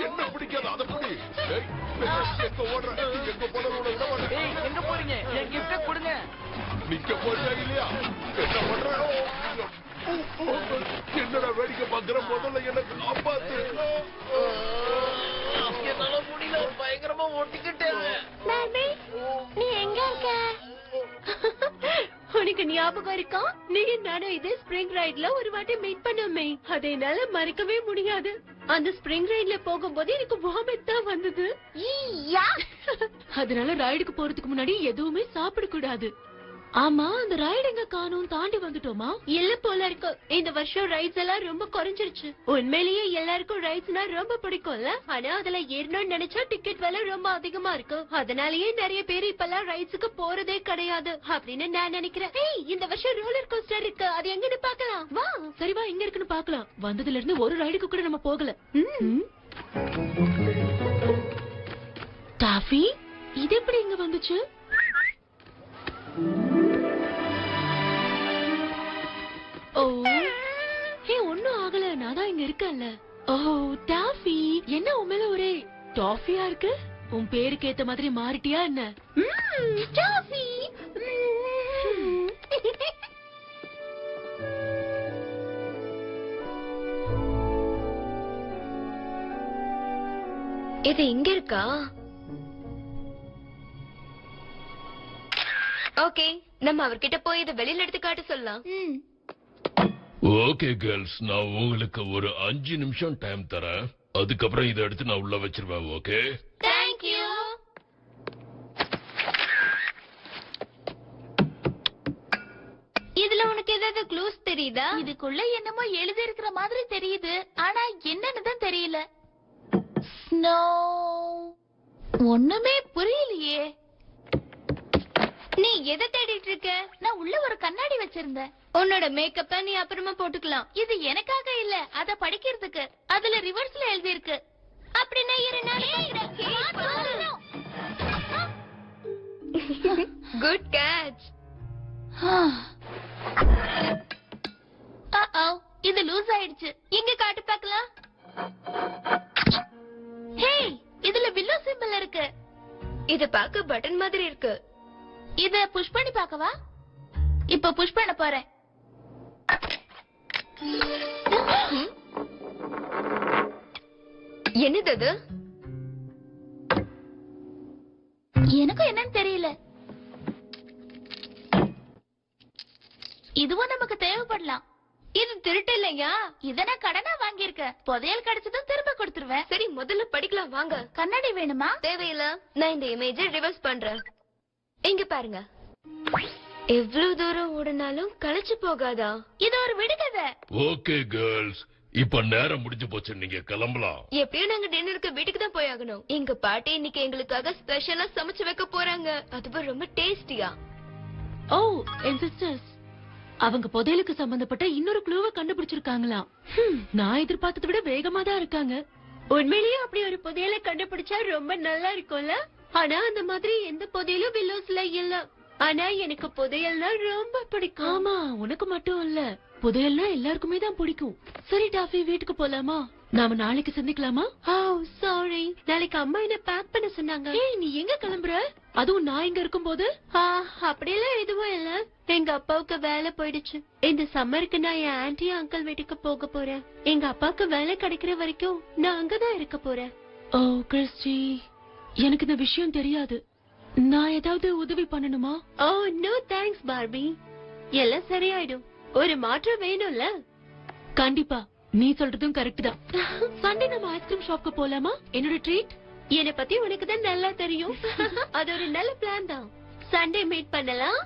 என்ன பிடிக்காத அத பிடி. எங்க ஓடுற எங்க போறோட விட மாட்டேன். ஏய் எங்க போறீங்க? என் கிஃப்ட் கொடுங்க. நிக்க போறியா இல்லையா? என்ன பண்ற? என்னடா வேடிக்கை பாக்குற? முதல்ல எனக்கு காப்பாத்து. என்னால முடியல, பயங்கரமா ஒட்டிக்கிட்டேன். நீ எங்க இருக்க? உனக்கு ஞாபகம் இருக்கா? நீங்க நானும் இதே ஸ்ப்ரிங் ரைட்ல ஒரு வாட்டி மீட் பண்ணோமே. அதை என்னால மறக்கவே முடியாது. அந்த ஸ்ப்ரிங் ரைட்ல போகும்போது எனக்கு வாமிட் தான் வந்தது. அதனால ரைடுக்கு போறதுக்கு முன்னாடி எதுவுமே சாப்பிட கூடாது. ஆமா, அந்த ரைடு எங்க காணோம்? தாண்டி வந்துட்டோமா? இல்ல போல இருக்கு. இந்த வருஷம் ரைட்ஸ் எல்லாம் ரொம்ப குறைஞ்சிருச்சு. உண்மையிலேயே எல்லாருக்கும் ரைட்ஸ்னா ரொம்ப பிடிக்கும்ல. ஆனா அதுல ஏறணும்னு நினைச்சா டிக்கெட் விலை ரொம்ப அதிகமா இருக்கு. அதனாலயே நிறைய பேர் இப்பெல்லாம் ரைட்ஸுக்கு போறதே கிடையாது அப்படின்னு நான் நினைக்கிறேன். இந்த வருஷம் ரோலர் கோஸ்டர் இருக்கு, அது எங்கன்னு பாக்கலாம் வா. சரி வா, எங்க இருக்குன்னு பாக்கலாம். வந்ததுல இருந்து ஒரு ரைடுக்கு கூட நம்ம போகல. டாஃபி, இது எப்படி இங்க வந்துச்சு? ஓ, ஒன்னும் ஆகல, நான் தான் இங்க இருக்கேன்ல. ஓ டாஃபி, என்ன உன் மேல ஒரே டாஃபியா இருக்கு? உன் பேருக்கு ஏத்த மாதிரி மாறிட்டியா என்ன? டாஃபி. இது இங்க இருக்கா? ஓகே, நம்ம அவர்கிட்ட போய் இதை வெளியில எடுத்து காட்ட சொல்லலாம். ஓகே கேர்ள்ஸ், நான் உங்களுக்கு ஒரு 5 நிமிஷம் டைம் தரேன். அதுக்கப்புறம் இதை எடுத்து நான் உள்ள வச்சிருவேன். Okay, thank you. இதுல உனக்கு ஏதாவது க்ளூஸ் தெரியுதா? இதுக்குள்ள என்னமோ எழுதி இருக்கிற மாதிரி தெரியுது, ஆனா என்னன்னு தான் தெரியல. ஸ்னோ, ஒண்ணுமே புரியலையே. நீ எதை தேடிட்டு இருக்க? நான் உள்ள ஒரு கண்ணாடி வச்சிருந்தேன். உன்னோட மேக்கப் நீ அப்புறமா போட்டுக்கலாம். இது எனக்காக இல்ல, அத படிக்கிறதுக்கு. அதுல ரிவர்ஸ்ல எழுதி இருக்கு. அப்படின்னா குட் கேட்ச். இது லூஸ் ஆயிடுச்சு. எங்க காட்டு பார்க்கலாம். ஹே, இதுல வில்லோ சிம்பிள் இருக்கு. இது பார்க்க பட்டன் மாதிரி இருக்கு. இத புஷ் பண்ணி பார்க்கவா? இப்ப புஷ் பண்ண போறேன். என்னது அது? எனக்கும் என்னன்னு தெரியல. இதுவும் நமக்கு தேவைப்படலாம். இது திருட்டு இல்லையா? இத நான் கடனா வாங்கியிருக்கேன். புதையல் கிடைச்சதும் திரும்ப கொடுத்துருவேன். சரி, முதல்ல படிக்கலாம் வாங்க. கண்ணாடி வேணுமா? தேவையில்ல, நான் இந்த இமேஜை ரிவர்ஸ் பண்றேன். இங்க பாருங்க. எவ்வளவு தூரம் ஓடினாலும் களைச்சு போகாதா? இது ஒரு விடுகதை. ஓகே கேர்ள்ஸ், இப்ப நேரம் முடிஞ்சு போச்சு, நீங்க கிளம்பலாம். எப்படியும் நாங்க டின்னருக்கு வீட்டுக்கு தான் போய் ஆகணும். எங்க பாட்டி இன்னைக்கு எங்களுக்காக ஸ்பெஷலா சமைச்சு வைக்க போறாங்க. அதுவும் ரொம்ப டேஸ்டியா. ஓ, என் சிஸ்டர்ஸ், அவங்க புதையலுக்கு சம்பந்தப்பட்ட இன்னொரு க்ளூவை கண்டுபிடிச்சிருக்காங்களாம். நான் எதிர்பார்த்ததை விட வேகமா தான் இருக்காங்க. உண்மையிலேயே அப்படி ஒரு புதையலை கண்டுபிடிச்சா ரொம்ப நல்லா இருக்கும்ல. ஆனா அந்த மாதிரி எந்த புதையலும் வில்லோஸ்ல இல்ல. ஆனா எனக்கு புதையல்னா ரொம்ப பிடிக்கும். ஆமா, உனக்கு மட்டும் இல்ல, புதையல்னா எல்லாருக்குமே தான் பிடிக்கும். சரி டாஃபி, வீட்டுக்கு போலாமா? நாம நாளைக்கு சந்திக்கலாமா? சாரி, நாளைக்கு அம்மா என்ன பேக் பண்ண சொன்னாங்க. நீ எங்க கிளம்புற? அதுவும் நான் இங்க இருக்கும்போது? அப்படியெல்லாம் எதுவும் இல்ல. எங்க அப்பாவுக்கு வேலை போயிடுச்சு. இந்த சம்மருக்கு நான் என் ஆன்டி அங்கிள் வீட்டுக்கு போக போறேன். எங்க அப்பாவுக்கு வேலை கிடைக்கிற வரைக்கும் நான் அங்கதான் இருக்க போறேன். ஓ கிறிஸ்டி, எனக்கு இந்த விஷயம் தெரியாது. நான் ஏதாவது உதவி பண்ணணுமா? ஓ நோ தேங்க்ஸ் பார்பி, எல்லாம் சரியாயிடும். ஒரு மாற்றம் வேணும்ல. கண்டிப்பா, நீ சொல்றதும் கரெக்ட் தான். சண்டே நம்ம ஐஸ்கிரீம் ஷாப்க்கு போலாமா? என்னோட ட்ரீட். என்னை பத்தி உனக்கு தான் நல்லா தெரியும். அது ஒரு நல்ல பிளான் தான். சண்டே மீட் பண்ணலாம்.